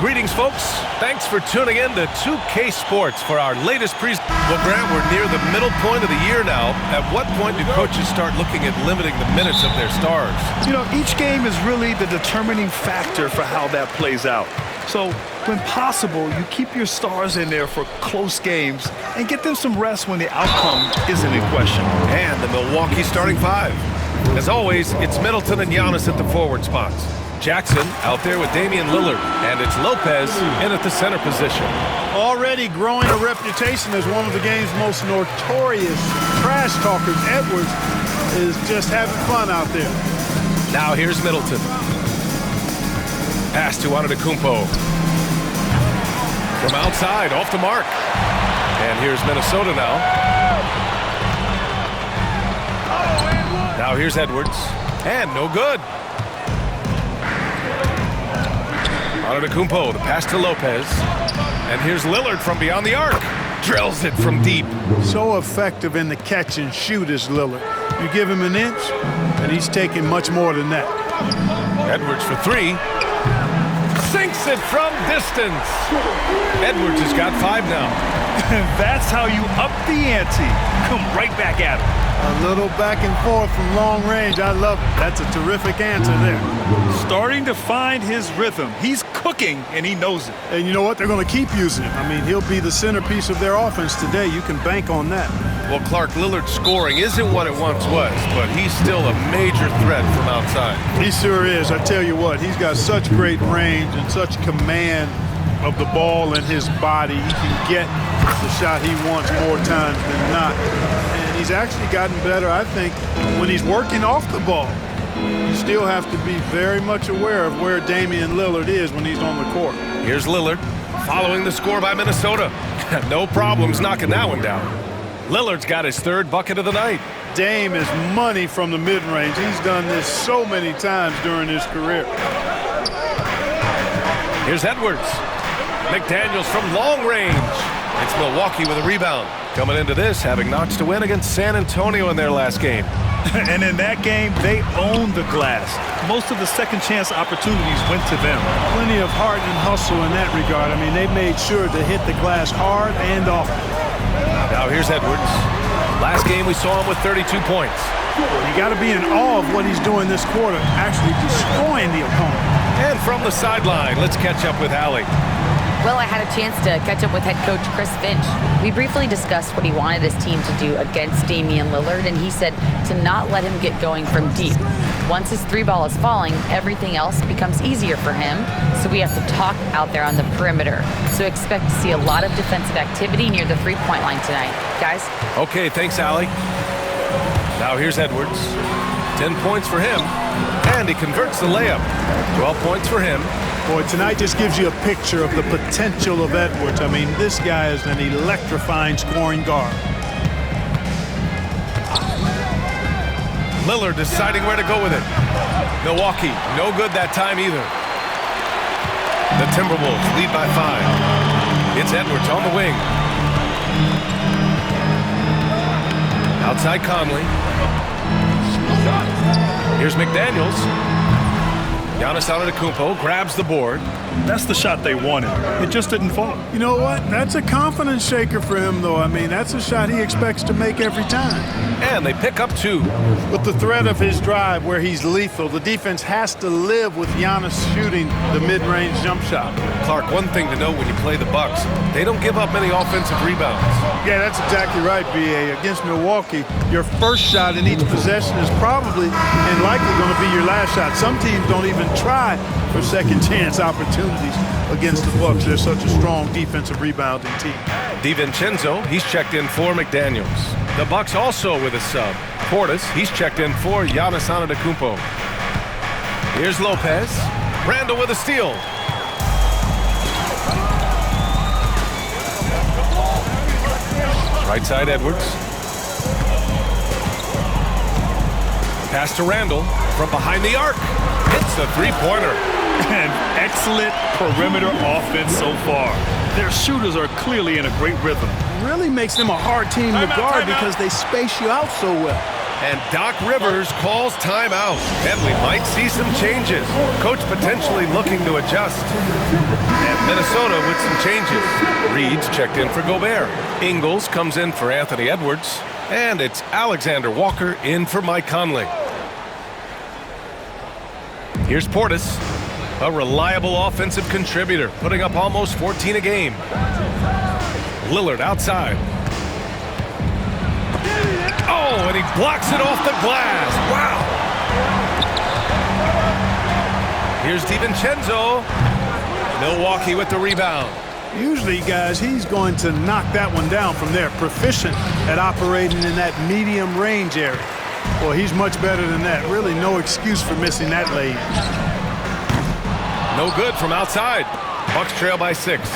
Greetings, folks. Thanks for tuning in to 2K Sports for our latest presentation. Well, Grant, we're near the middle point of the year now. At what point do coaches start looking at limiting the minutes of their stars? You know, each game is really the determining factor for how that plays out. So, when possible, you keep your stars in there for close games and get them some rest when the outcome isn't in question. And the Milwaukee starting five. As always, it's Middleton and Giannis at the forward spots. Jackson out there with Damian Lillard, and it's Lopez in at the center position. Already growing a reputation as one of the game's most notorious trash talkers, Edwards is just having fun out there. Now here's Middleton. Pass to Antetokounmpo. From outside, off the mark. And here's Minnesota now. Now here's Edwards. And no good. Antetokounmpo, the pass to Lopez. And here's Lillard from beyond the arc. Drills it from deep. So effective in the catch and shoot is Lillard. You give him an inch, and he's taking much more than that. Edwards for three. Sinks it from distance. Edwards has got 5 now. That's how you up the ante. Come right back at him. A little back and forth from long range. I love it. That's a terrific answer there. Starting to find his rhythm. He's cooking, and he knows it. And you know what? They're going to keep using him. I mean, he'll be the centerpiece of their offense today. You can bank on that. Well, Clark, Lillard's scoring isn't what it once was, but he's still a major threat from outside. He sure is. I tell you what, he's got such great range and such command of the ball in his body. He can get the shot he wants more times than not. And he's actually gotten better, I think, when he's working off the ball. You still have to be very much aware of where Damian Lillard is when he's on the court. Here's Lillard following the score by Minnesota. No problems knocking that one down. Lillard's got his 3rd bucket of the night. Dame is money from the mid-range. He's done this so many times during his career. Here's Edwards. McDaniels from long range. It's Milwaukee with a rebound. Coming into this, having notched a win against San Antonio in their last game. And in that game, they owned the glass. Most of the second chance opportunities went to them. Plenty of heart and hustle in that regard. I mean, they made sure to hit the glass hard and often. Now here's Edwards. Last game we saw him with 32 points. You got to be in awe of what he's doing this quarter, actually destroying the opponent. And from the sideline, let's catch up with Allie. Well, I had a chance to catch up with head coach Chris Finch. We briefly discussed what he wanted his team to do against Damian Lillard, and he said to not let him get going from deep. Once his 3-ball is falling, everything else becomes easier for him, so we have to talk out there on the perimeter. So expect to see a lot of defensive activity near the 3-point line tonight. Guys? Okay, thanks, Allie. Now here's Edwards. 10 points for him, and he converts the layup. 12 points for him. Boy, tonight just gives you a picture of the potential of Edwards. I mean, this guy is an electrifying scoring guard. Lillard deciding where to go with it. Milwaukee, no good that time either. The Timberwolves lead by 5. It's Edwards on the wing. Outside Conley. Here's McDaniels. Giannis Antetokounmpo grabs the board. That's the shot they wanted. It just didn't fall. You know what? That's a confidence shaker for him, though. I mean, that's a shot he expects to make every time. And they pick up 2. With the threat of his drive where he's lethal, the defense has to live with Giannis shooting the mid-range jump shot. Clark, one thing to know when you play the Bucks, they don't give up many offensive rebounds. Yeah, that's exactly right, B.A. Against Milwaukee, your first shot in each possession is probably and likely going to be your last shot. Some teams don't even try for second chance opportunities against the Bucks. They're such a strong defensive rebounding team. DiVincenzo, he's checked in for McDaniels. The Bucks also with a sub. Portis, he's checked in for Giannis Antetokounmpo. Here's Lopez. Randall with a steal. Right side Edwards. Pass to Randall from behind the arc. Hits the 3-pointer. An excellent perimeter offense so far. Their shooters are clearly in a great rhythm. Really makes them a hard team to guard because they space you out so well. And Doc Rivers calls timeout. And we might see some changes. Coach potentially looking to adjust. And Minnesota with some changes. Reed's checked in for Gobert. Ingles comes in for Anthony Edwards. And it's Alexander Walker in for Mike Conley. Here's Portis, a reliable offensive contributor, putting up almost 14 a game. Lillard outside. Oh, and he blocks it off the glass. Wow. Here's DiVincenzo. Milwaukee with the rebound. Usually, guys, he's going to knock that one down from there. Proficient at operating in that medium range area. Well, he's much better than that. Really no excuse for missing that lane. No good from outside. Bucks trail by 6.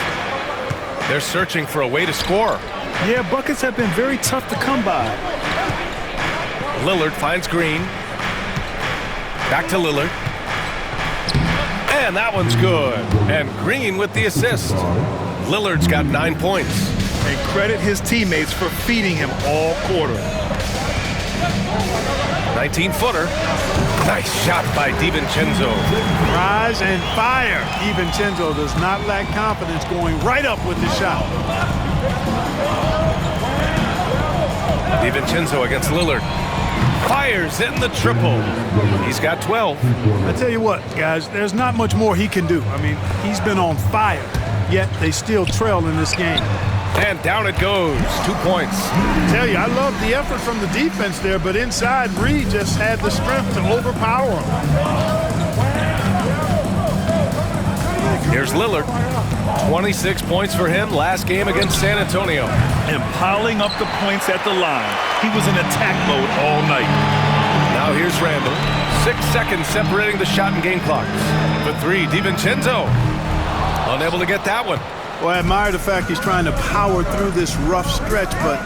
They're searching for a way to score. Yeah, buckets have been very tough to come by. Lillard finds Green. Back to Lillard. And that one's good. And Green with the assist. Lillard's got 9 points. And credit his teammates for feeding him all quarter. 19-footer. Nice shot by DiVincenzo. Rise and fire. DiVincenzo does not lack confidence going right up with the shot. DiVincenzo against Lillard. Fires in the triple. He's got 12. I tell you what, guys, there's not much more he can do. I mean, he's been on fire, yet they still trail in this game. And down it goes. 2 points. I tell you, I love the effort from the defense there, but inside, Reed just had the strength to overpower him. Here's Lillard. 26 points for him last game against San Antonio. And piling up the points at the line. He was in attack mode all night. Now here's Randall. 6 seconds separating the shot and game clocks. For 3, DiVincenzo. Unable to get that one. Well, I admire the fact he's trying to power through this rough stretch, but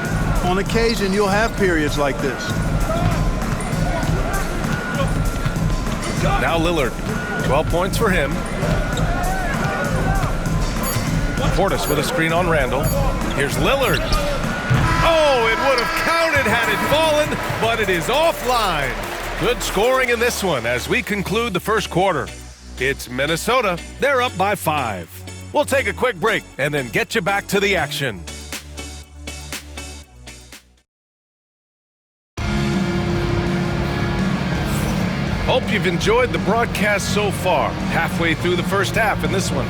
on occasion you'll have periods like this. Now Lillard. 12 points for him. Portis with a screen on Randall. Here's Lillard. Oh, it would have counted had it fallen, but it is offline. Good scoring in this one as we conclude the first quarter. It's Minnesota. They're up by 5. We'll take a quick break and then get you back to the action. Hope you've enjoyed the broadcast so far. Halfway through the first half in this one.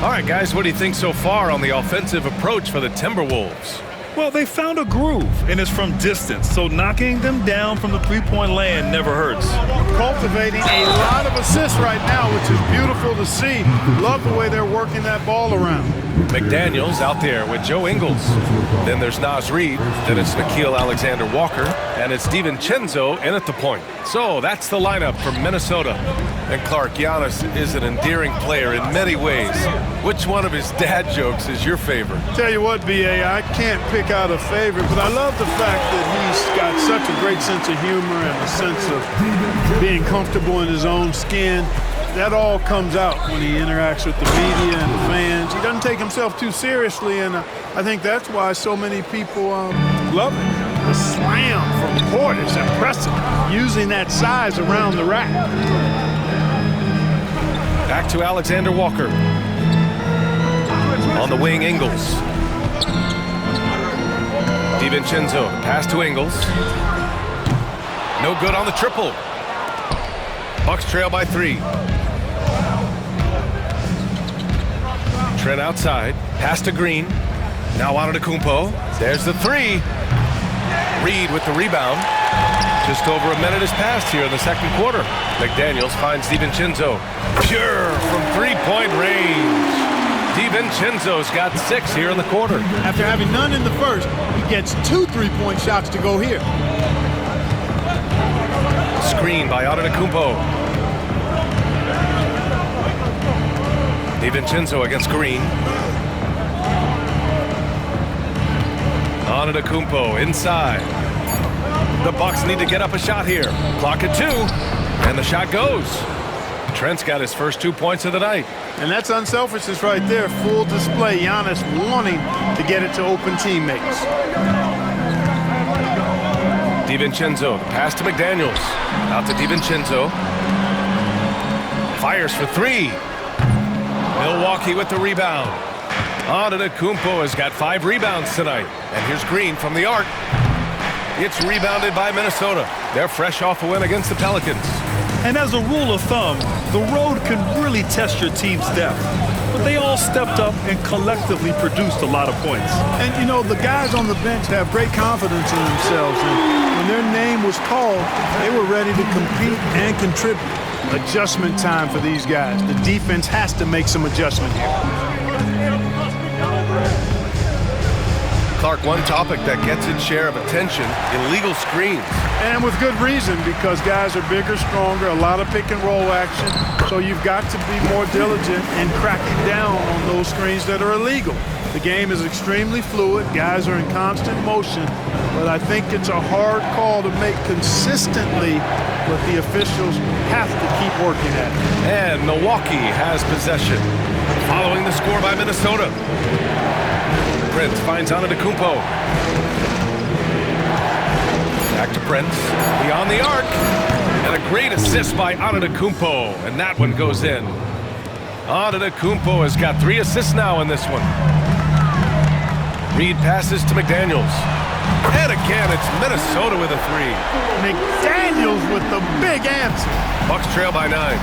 All right, guys, what do you think so far on the offensive approach for the Timberwolves? Well, they found a groove, and it's from distance, so knocking them down from the three-point land never hurts. Cultivating a lot of assists right now, which is beautiful to see. Love the way they're working that ball around. McDaniels out there with Joe Ingles. Then there's Naz Reid. Then it's Nickeil Alexander-Walker. And it's DiVincenzo in at the point. So that's the lineup for Minnesota. And Clark, Giannis is an endearing player in many ways. Which one of his dad jokes is your favorite? Tell you what, B.A., I can't pick out a favorite, but I love the fact that he's got such a great sense of humor and a sense of being comfortable in his own skin. That all comes out when he interacts with the media and the fans. He doesn't take himself too seriously, and I think that's why so many people love him. The slam from Portis, impressive, using that size around the rack. Back to Alexander Walker. On the wing, Ingles. DiVincenzo, pass to Ingles. No good on the triple. Bucks trail by 3. Trent outside. Pass to Green. Now Antetokounmpo. There's the 3. Reed with the rebound. Just over a minute has passed here in the second quarter. McDaniels finds DiVincenzo. Pure from three-point range. DiVincenzo's got 6 here in the quarter. After having none in the first, he gets 2 3-point shots to go here. Screen by Antetokounmpo. DiVincenzo against Green. Antetokounmpo inside. The Bucks need to get up a shot here. Clock at 2, and the shot goes. Trent's got his first 2 points of the night. And that's unselfishness right there. Full display. Giannis wanting to get it to open teammates. DiVincenzo, the pass to McDaniels. Out to DiVincenzo. Fires for three. Milwaukee with the rebound. Antetokounmpo has got 5 rebounds tonight. And here's Green from the arc. It's rebounded by Minnesota. They're fresh off a win against the Pelicans. And as a rule of thumb, the road can really test your team's depth. But they all stepped up and collectively produced a lot of points. And, you know, the guys on the bench have great confidence in themselves. And when their name was called, they were ready to compete and contribute. Adjustment time for these guys. The defense has to make some adjustment here. Clark, one topic that gets its share of attention, illegal screens. And with good reason, because guys are bigger, stronger, a lot of pick and roll action. So you've got to be more diligent in cracking down on those screens that are illegal. The game is extremely fluid. Guys are in constant motion. But I think it's a hard call to make consistently, but the officials have to keep working at it. And Milwaukee has possession. Following the score by Minnesota. Prince finds Antetokounmpo. Back to Prince. Beyond the arc. And a great assist by Antetokounmpo. And that one goes in. Antetokounmpo has got 3 assists now in this one. Reed passes to McDaniels. And again, it's Minnesota with a 3. McDaniels with the big answer. Bucks trail by 9.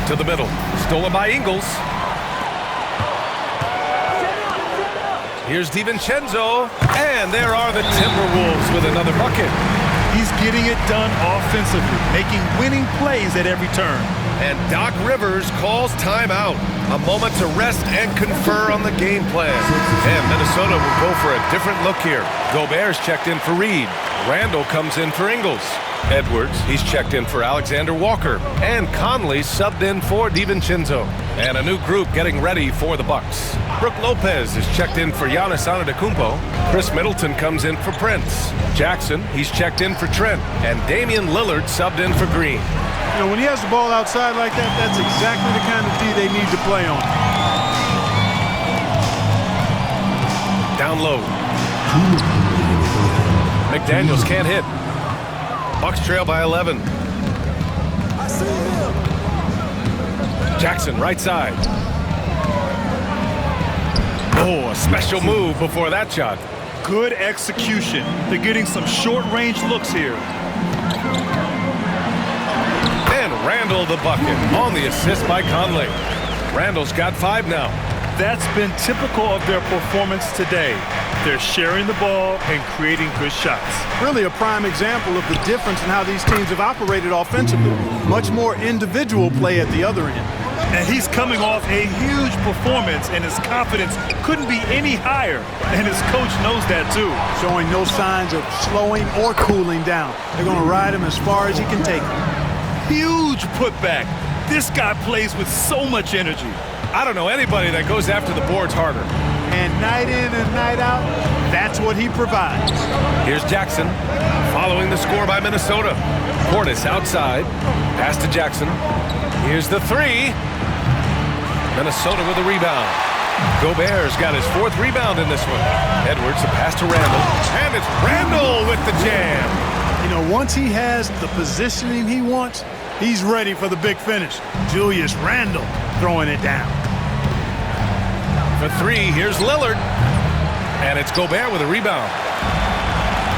To the middle. Stolen by Ingles. Here's DiVincenzo. And there are the Timberwolves with another bucket. He's getting it done offensively, making winning plays at every turn. And Doc Rivers calls timeout. A moment to rest and confer on the game plan. And Minnesota will go for a different look here. Gobert's checked in for Reed. Randall comes in for Ingles. Edwards, he's checked in for Alexander Walker. And Conley subbed in for DiVincenzo. And a new group getting ready for the Bucks. Brook Lopez is checked in for Giannis Antetokounmpo. Chris Middleton comes in for Prince. Jackson, he's checked in for Trent. And Damian Lillard subbed in for Green. You know, when he has the ball outside like that, that's exactly the kind of D they need to play on. Down low. McDaniels can't hit. Bucks trail by 11. Jackson, right side. Oh, a special move before that shot. Good execution. They're getting some short-range looks here. And Randall the bucket on the assist by Conley. Randall's got 5 now. That's been typical of their performance today. They're sharing the ball and creating good shots. Really a prime example of the difference in how these teams have operated offensively. Much more individual play at the other end. And he's coming off a huge performance, and his confidence couldn't be any higher. And his coach knows that too. Showing no signs of slowing or cooling down. They're going to ride him as far as he can take him. Huge putback. This guy plays with so much energy. I don't know anybody that goes after the boards harder. And night in and night out, that's what he provides. Here's Jackson, following the score by Minnesota. Portis outside, pass to Jackson. Here's the 3. Minnesota with a rebound. Gobert's got his 4th rebound in this one. Edwards, the pass to Randall. And it's Randall with the jam. You know, once he has the positioning he wants, he's ready for the big finish. Julius Randle throwing it down. For 3, here's Lillard. And it's Gobert with a rebound.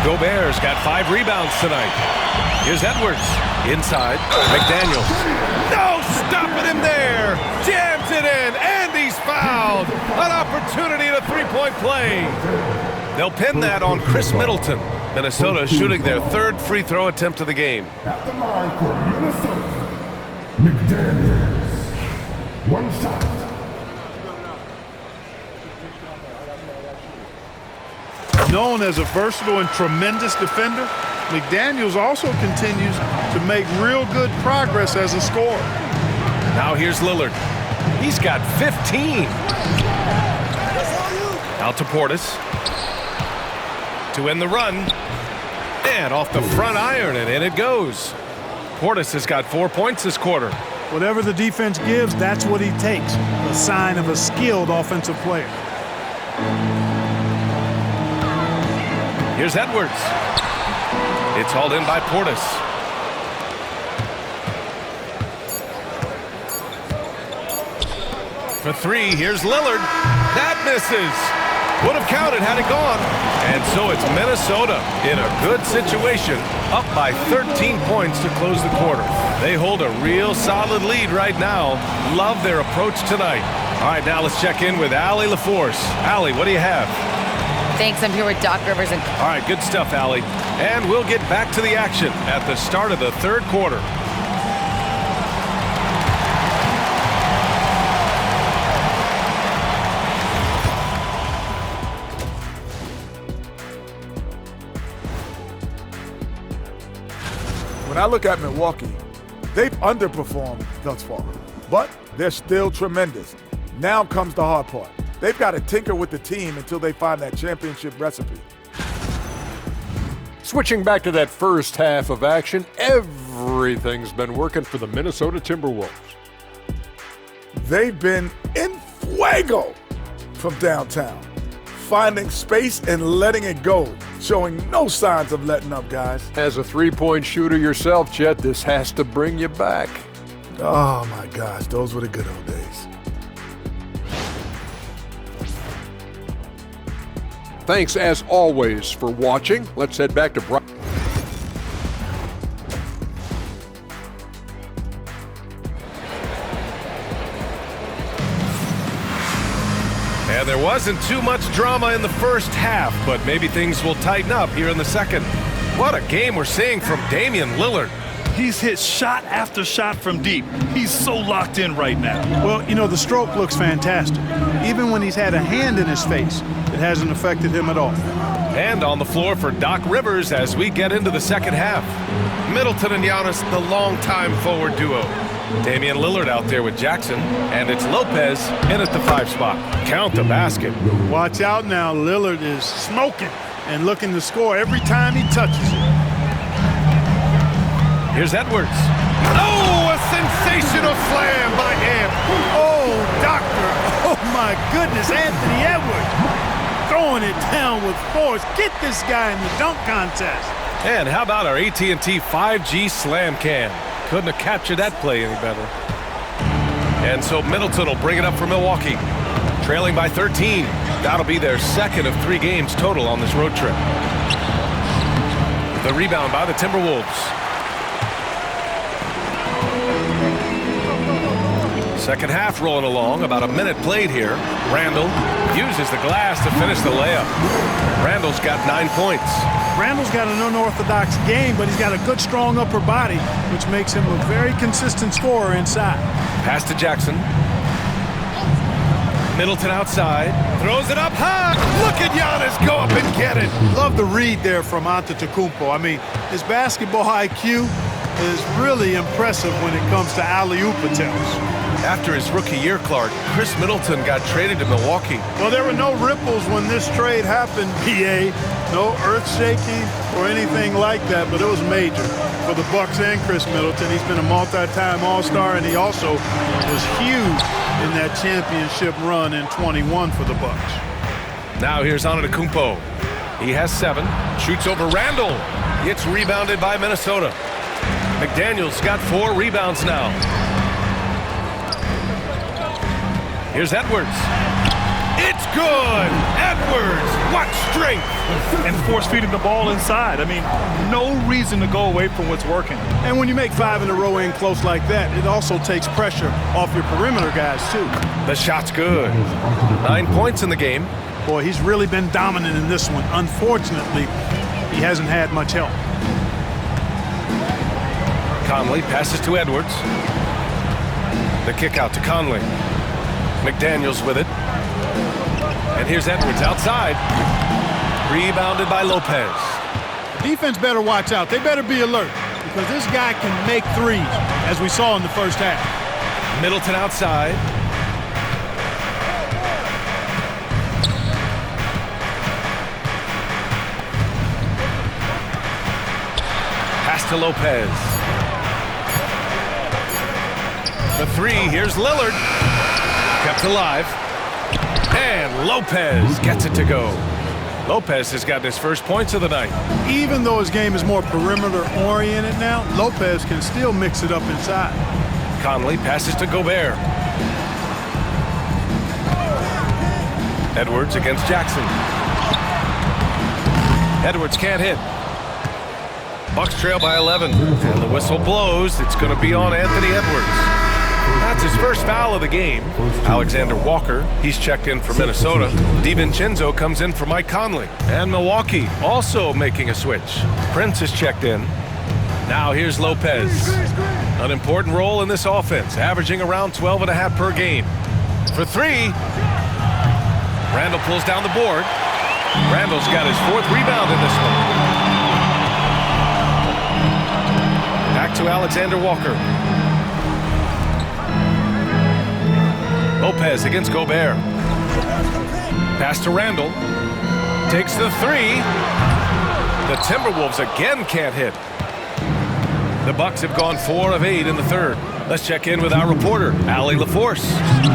Gobert's got 5 rebounds tonight. Here's Edwards. Inside. McDaniels. No stopping him there. Jams it in. And he's fouled. An opportunity at a 3-point play. They'll pin that on Chris Middleton. Minnesota shooting their 3rd free throw attempt of the game. At the line for Minnesota, McDaniels. 1 shot. Known as a versatile and tremendous defender, McDaniels also continues to make real good progress as a scorer. Now here's Lillard. He's got 15. Out to Portis. To end the run. And off the front iron, and in it goes. Portis has got 4 points this quarter. Whatever the defense gives, that's what he takes. A sign of a skilled offensive player. Here's Edwards. It's hauled in by Portis. For three, here's Lillard. That misses. Would have counted had it gone. And so it's Minnesota in a good situation, up by 13 points to close the quarter. They hold a real solid lead right now. Love their approach tonight. All right, now let's check in with Allie LaForce. Allie, what do you have? Thanks, I'm here with Doc Rivers. All right, good stuff, Allie. And we'll get back to the action at the start of the third quarter. When I look at Milwaukee, they've underperformed thus far, but they're still tremendous. Now comes the hard part. They've got to tinker with the team until they find that championship recipe. Switching back to that first half of action, everything's been working for the Minnesota Timberwolves. They've been in fuego from downtown, finding space and letting it go, showing no signs of letting up, guys. As a three-point shooter yourself, Chet, this has to bring you back. Oh my gosh, those were the good old days. Thanks, as always, for watching. Let's head back to Brian. And there wasn't too much drama in the first half, but maybe things will tighten up here in the second. What a game we're seeing from Damian Lillard. He's hit shot after shot from deep. He's so locked in right now. Well, you know, the stroke looks fantastic. Even when he's had a hand in his face, it hasn't affected him at all. And on the floor for Doc Rivers as we get into the second half. Middleton and Giannis, the longtime forward duo. Damian Lillard out there with Jackson, and it's Lopez in at the 5 spot. Count the basket. Watch out now. Lillard is smoking and looking to score every time he touches it. Here's Edwards. Oh, a sensational slam by Amp. Oh, doctor. Oh, my goodness. Anthony Edwards throwing it down with force. Get this guy in the dunk contest. And how about our AT&T 5G slam cam? Couldn't have captured that play any better. And so Middleton will bring it up for Milwaukee. Trailing by 13. That'll be their second of 3 games total on this road trip. The rebound by the Timberwolves. Second half rolling along, about a minute played here. Randall uses the glass to finish the layup. Randall's got 9 points. Randall's got an unorthodox game, but he's got a good, strong upper body, which makes him a very consistent scorer inside. Pass to Jackson. Middleton outside. Throws it up high. Look at Giannis go up and get it. Love the read there from Antetokounmpo. I mean, his basketball IQ is really impressive when it comes to alley-oop attempts. After his rookie year, Clark, Chris Middleton got traded to Milwaukee. Well, there were no ripples when this trade happened, BA. No earth-shaking or anything like that, but it was major for the Bucks and Chris Middleton. He's been a multi-time All-Star, and he also was huge in that championship run in 21 for the Bucks. Now here's Antetokounmpo. He has 7. Shoots over Randall. It's rebounded by Minnesota. McDaniels got 4 rebounds now. Here's Edwards. It's good! Edwards! What strength! And force-feeding the ball inside. I mean, no reason to go away from what's working. And when you make 5 in a row in close like that, it also takes pressure off your perimeter guys, too. The shot's good. 9 points in the game. Boy, he's really been dominant in this one. Unfortunately, he hasn't had much help. Conley passes to Edwards. The kick out to Conley. McDaniels with it. And here's Edwards outside. Rebounded by Lopez. Defense better watch out. They better be alert because this guy can make threes, as we saw in the first half. Middleton outside. Pass to Lopez. For 3, here's Lillard. Kept alive. And Lopez gets it to go. Lopez has gotten his first points of the night. Even though his game is more perimeter-oriented now, Lopez can still mix it up inside. Conley passes to Gobert. Edwards against Jackson. Edwards can't hit. Bucks trail by 11. And the whistle blows. It's going to be on Anthony Edwards. That's his first foul of the game. Alexander Walker, he's checked in for Minnesota. DiVincenzo comes in for Mike Conley. And Milwaukee also making a switch. Prince is checked in. Now here's Lopez. An important role in this offense, averaging around 12.5 per game. For three. Randall pulls down the board. Randall's got his 4th rebound in this one. Back to Alexander Walker. Lopez against Gobert. Pass to Randall. Takes the 3. The Timberwolves again can't hit. The Bucks have gone 4 of 8 in the 3rd. Let's check in with our reporter, Allie LaForce.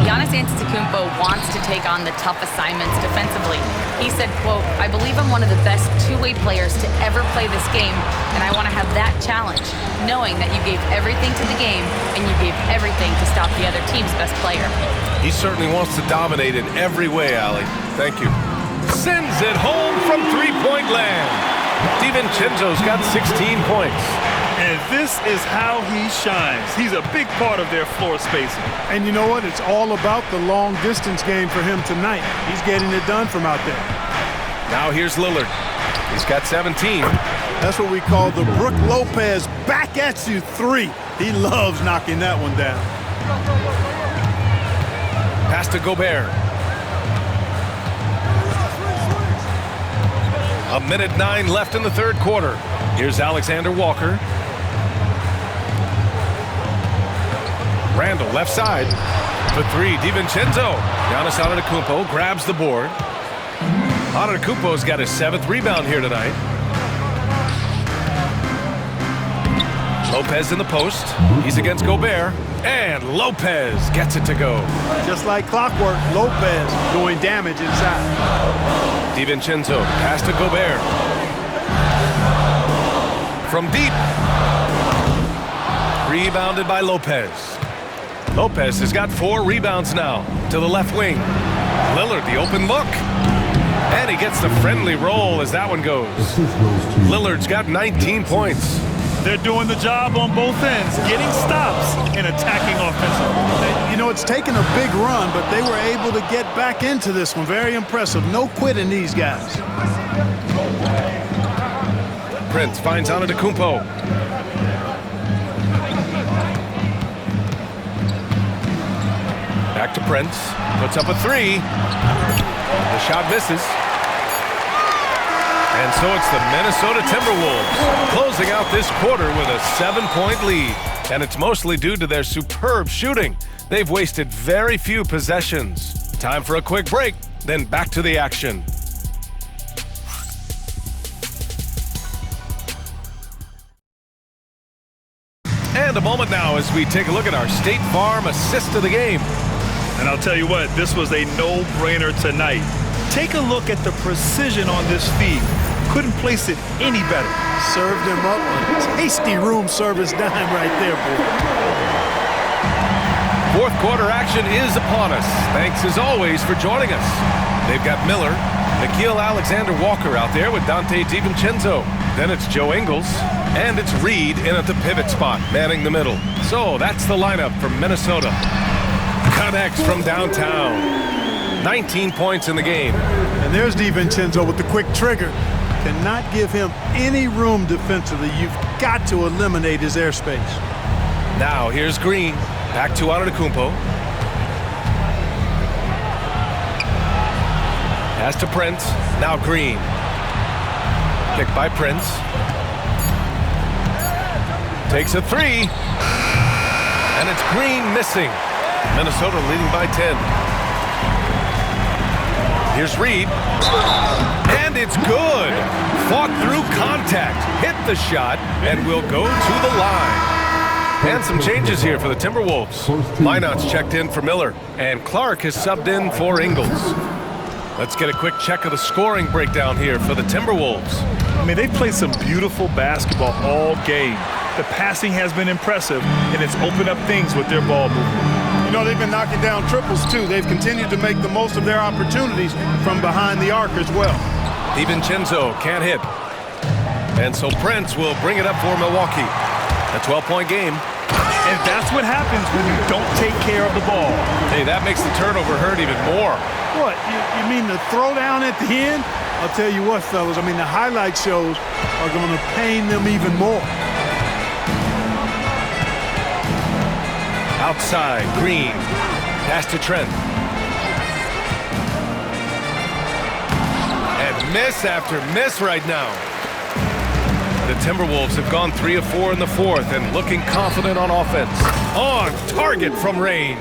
Giannis Antetokounmpo wants to take on the tough assignments defensively. He said, quote, "I believe I'm one of the best two-way players to ever play this game, and I want to have that challenge, knowing that you gave everything to the game and you gave everything to stop the other team's best player." He certainly wants to dominate in every way, Allie. Thank you. Sends it home from three-point land. DiVincenzo's got 16 points. And this is how he shines. He's a big part of their floor spacing. And you know what? It's all about the long-distance game for him tonight. He's getting it done from out there. Now here's Lillard. He's got 17. That's what we call the Brook Lopez back-at-you 3. He loves knocking that one down. Pass to Gobert. A minute 9 left in the 3rd quarter. Here's Alexander Walker. Randall left side. For 3, DiVincenzo. Giannis Antetokounmpo grabs the board. Antetokounmpo's got his 7th rebound here tonight. Lopez in the post. He's against Gobert. And Lopez gets it to go. Just like clockwork, Lopez doing damage inside. DiVincenzo pass to Gobert. From deep. Rebounded by Lopez. Lopez has got 4 rebounds now to the left wing. Lillard, the open look. And he gets the friendly roll as that one goes. Lillard's got 19 points. They're doing the job on both ends, getting stops and attacking offensively. You know, it's taken a big run, but they were able to get back into this one. Very impressive. No quitting these guys. Prince finds Antetokounmpo. Back to Prince. Puts up a 3. The shot misses. And so it's the Minnesota Timberwolves closing out this quarter with a 7-point lead. And it's mostly due to their superb shooting. They've wasted very few possessions. Time for a quick break, then back to the action. And a moment now as we take a look at our State Farm assist of the game. And I'll tell you what, this was a no-brainer tonight. Take a look at the precision on this feed. Couldn't place it any better. Served him up a tasty room service dime right there, boy. 4th quarter action is upon us. Thanks as always for joining us. They've got Miller, Nickeil Alexander-Walker out there with Donte DiVincenzo. Then it's Joe Ingles, and it's Reed in at the pivot spot, manning the middle. So that's the lineup from Minnesota. Connects from downtown. 19 points in the game. And there's DiVincenzo with the quick trigger. Cannot give him any room defensively. You've got to eliminate his airspace. Now here's Green. Back to Antetokounmpo. Pass to Prince. Now Green. Picked by Prince. Takes a 3. And it's Green missing. Minnesota leading by 10. Here's Reed. And it's good. Fought through contact. Hit the shot and will go to the line. And some changes here for the Timberwolves. Minot's checked in for Miller. And Clark has subbed in for Ingles. Let's get a quick check of the scoring breakdown here for the Timberwolves. I mean, they've played some beautiful basketball all game. The passing has been impressive, and it's opened up things with their ball movement. You know, they've been knocking down triples, too. They've continued to make the most of their opportunities from behind the arc as well. DiVincenzo can't hit. And so Prince will bring it up for Milwaukee. A 12-point game. And that's what happens when you don't take care of the ball. Hey, that makes the turnover hurt even more. What, you mean the throwdown at the end? I'll tell you what, fellas, I mean, the highlight shows are going to pain them even more. Outside, Green. Pass to Trent. And miss after miss right now. The Timberwolves have gone 3 of 4 in the fourth and looking confident on offense. On target from range.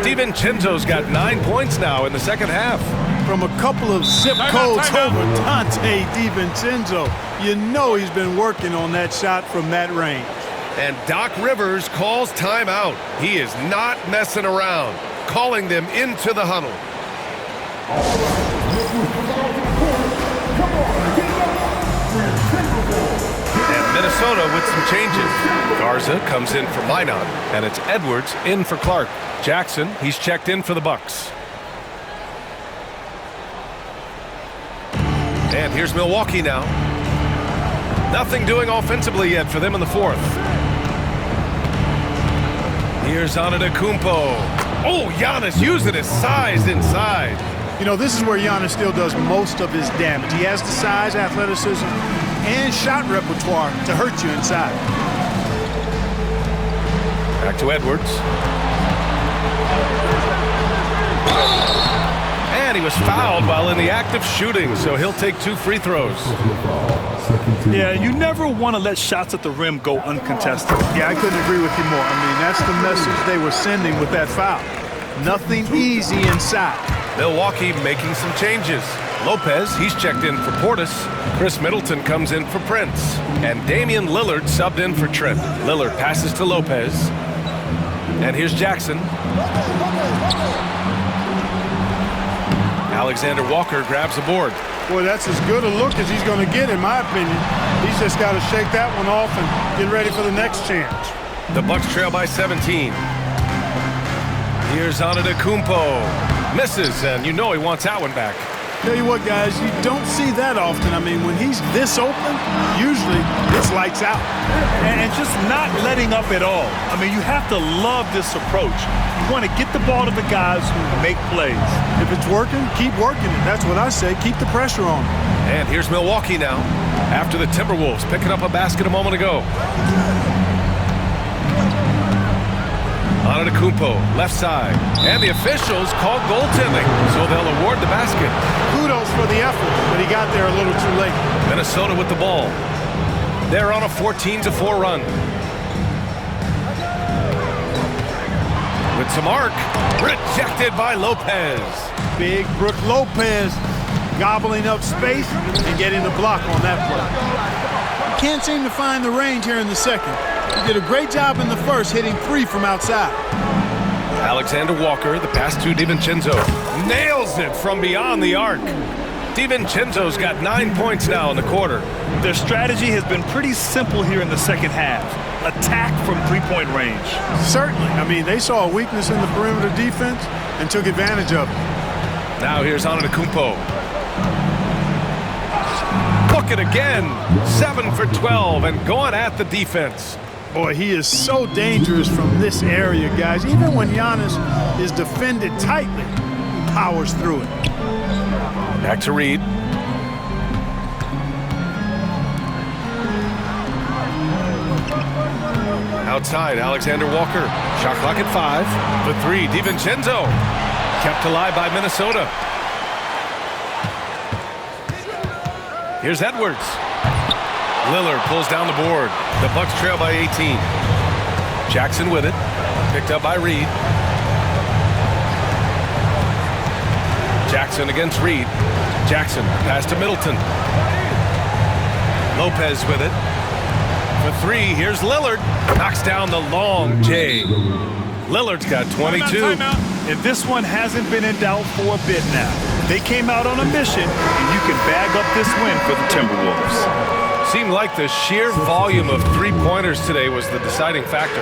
DiVincenzo's got 9 points now in the second half. From a couple of zip codes over Donte DiVincenzo, you know he's been working on that shot from that range. And Doc Rivers calls timeout. He is not messing around, calling them into the huddle. And Minnesota with some changes. Garza comes in for Minot, and it's Edwards in for Clark. Jackson, he's checked in for the Bucks. And here's Milwaukee now. Nothing doing offensively yet for them in the fourth. Here's Antetokounmpo. Oh, Giannis using his size inside. You know, this is where Giannis still does most of his damage. He has the size, athleticism, and shot repertoire to hurt you inside. Back to Edwards. And he was fouled while in the act of shooting, so he'll take 2 free throws. Yeah, you never want to let shots at the rim go uncontested. Yeah, I couldn't agree with you more. I mean, that's the message they were sending with that foul. Nothing easy inside. Milwaukee making some changes. Lopez, he's checked in for Portis. Chris Middleton comes in for Prince. And Damian Lillard subbed in for Trent. Lillard passes to Lopez. And here's Jackson. Alexander Walker grabs the board. Boy, that's as good a look as he's going to get, in my opinion. He's just got to shake that one off and get ready for the next chance. The Bucks trail by 17. Here's Antetokounmpo. Misses, and you know he wants that one back. Tell you what, guys, you don't see that often. I mean, when he's this open, usually it's lights out. And just not letting up at all. I mean, you have to love this approach. You want to get the ball to the guys who make plays. If it's working, keep working it. That's what I say. Keep the pressure on. And here's Milwaukee now, after the Timberwolves picking up a basket a moment ago. Antetokounmpo, left side. And the officials called goaltending, so they'll award the basket. Kudos for the effort, but he got there a little too late. Minnesota with the ball. They're on a 14-4 run. With some arc, rejected by Lopez. Big Brook Lopez gobbling up space and getting the block on that play. He can't seem to find the range here in the second. He did a great job in the first, hitting 3 from outside. Alexander Walker, the pass to DiVincenzo. Nails it from beyond the arc. DiVincenzo's got 9 points now in the quarter. Their strategy has been pretty simple here in the second half. Attack from 3-point range. Certainly. I mean, they saw a weakness in the perimeter defense and took advantage of it. Now here's Antetokounmpo. Look it again. 7 for 12 and going at the defense. Boy, he is so dangerous from this area, guys. Even when Giannis is defended tightly, he powers through it. Back to Reed. Outside, Alexander Walker. Shot clock at 5. For 3, DiVincenzo. Kept alive by Minnesota. Here's Edwards. Lillard pulls down the board. The Bucks trail by 18. Jackson with it. Picked up by Reed. Jackson against Reed. Jackson pass to Middleton. Lopez with it. For 3, here's Lillard. Knocks down the long J. Lillard's got 22. And this one hasn't been in doubt for a bit now. They came out on a mission, and you can bag up this win for the Timberwolves. Seemed like the sheer volume of three-pointers today was the deciding factor.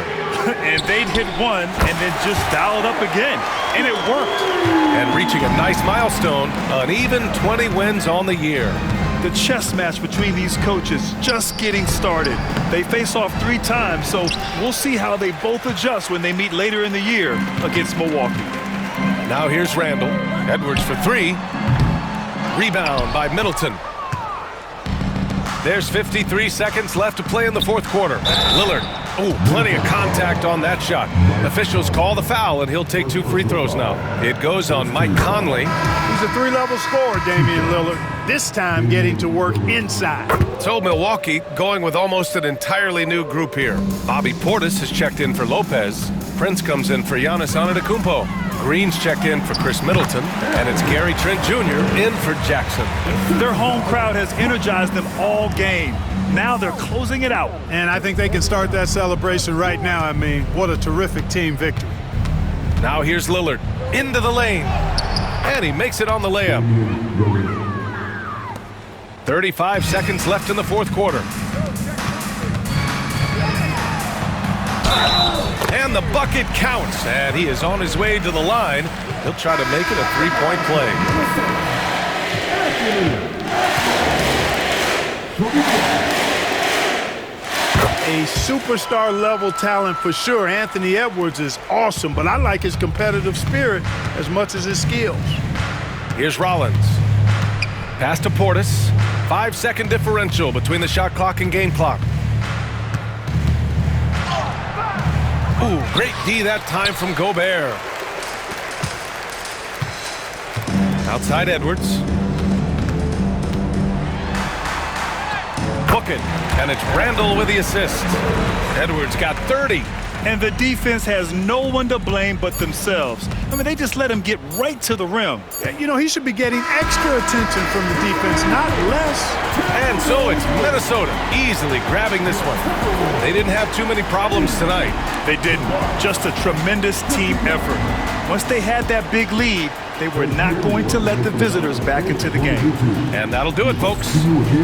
And they'd hit one and then just dial it up again. And it worked. And reaching a nice milestone, an even 20 wins on the year. The chess match between these coaches just getting started. They face off 3 times, so we'll see how they both adjust when they meet later in the year against Milwaukee. Now here's Randall. Edwards for 3. Rebound by Middleton. There's 53 seconds left to play in the fourth quarter. Lillard, plenty of contact on that shot. Officials call the foul, and he'll take 2 free throws now. It goes on Mike Conley. He's a 3-level scorer, Damian Lillard. This time getting to work inside. So Milwaukee going with almost an entirely new group here. Bobby Portis has checked in for Lopez. Prince comes in for Giannis Antetokounmpo. Green's checked in for Chris Middleton, and it's Gary Trent Jr. in for Jackson. Their home crowd has energized them all game. Now they're closing it out. And I think they can start that celebration right now. I mean, what a terrific team victory. Now here's Lillard into the lane, and he makes it on the layup. 35 seconds left in the fourth quarter. And the bucket counts, and he is on his way to the line. He'll try to make it a 3-point play. A superstar level talent for sure. Anthony Edwards is awesome, but I like his competitive spirit as much as his skills. Here's Rollins. Pass to Portis. 5-second differential between the shot clock and game clock. Great D that time from Gobert. Outside Edwards. Book it, and it's Randall with the assist. Edwards got 30. And the defense has no one to blame but themselves. I mean, they just let him get right to the rim. You know, he should be getting extra attention from the defense, not less. And so it's Minnesota easily grabbing this one. They didn't have too many problems tonight. They didn't. Just a tremendous team effort. Once they had that big lead, they were not going to let the visitors back into the game. And that'll do it, folks.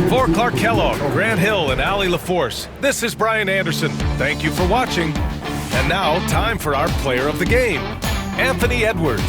For Clark Kellogg, Grant Hill, and Allie LaForce, this is Brian Anderson. Thank you for watching. And now, time for our player of the game, Anthony Edwards.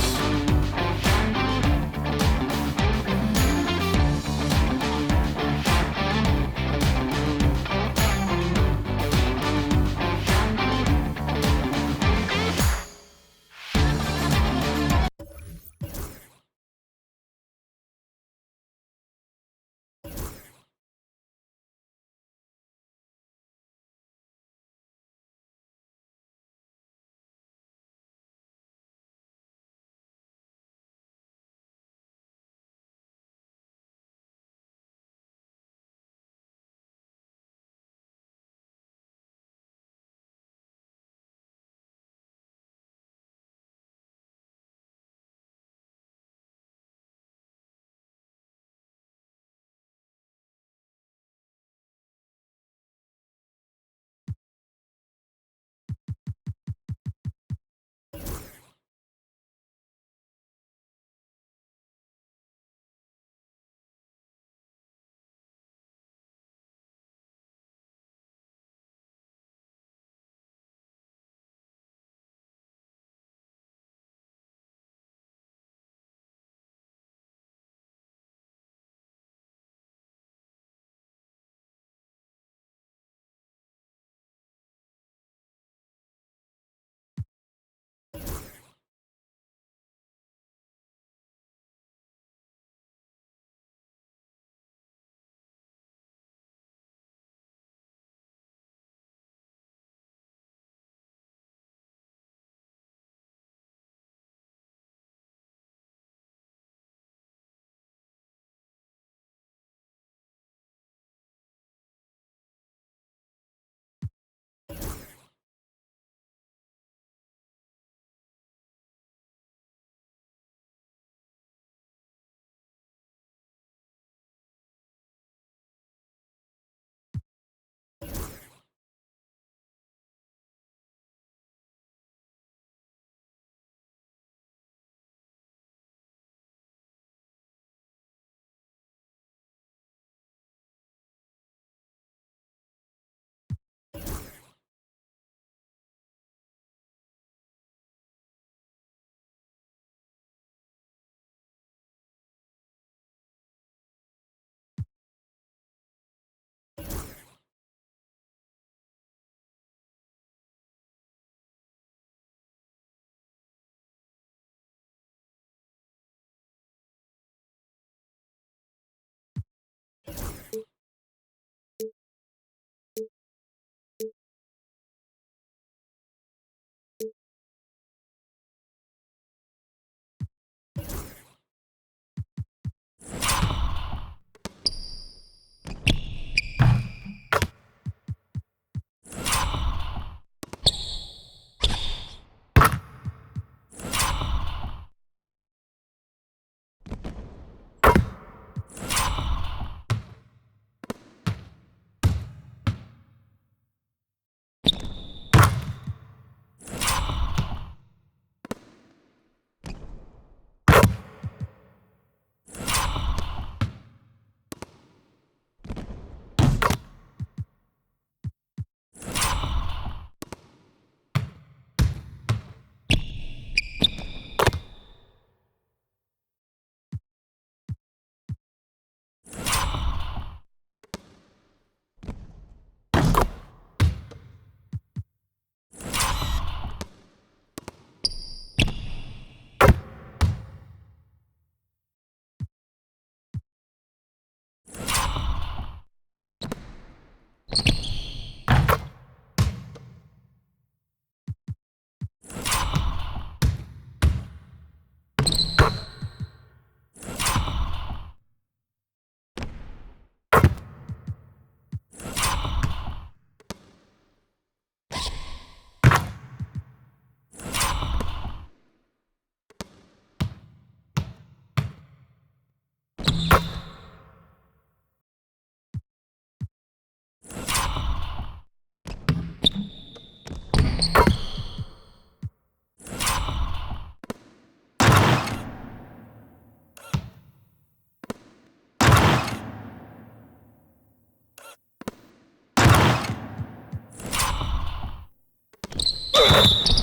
Yeah.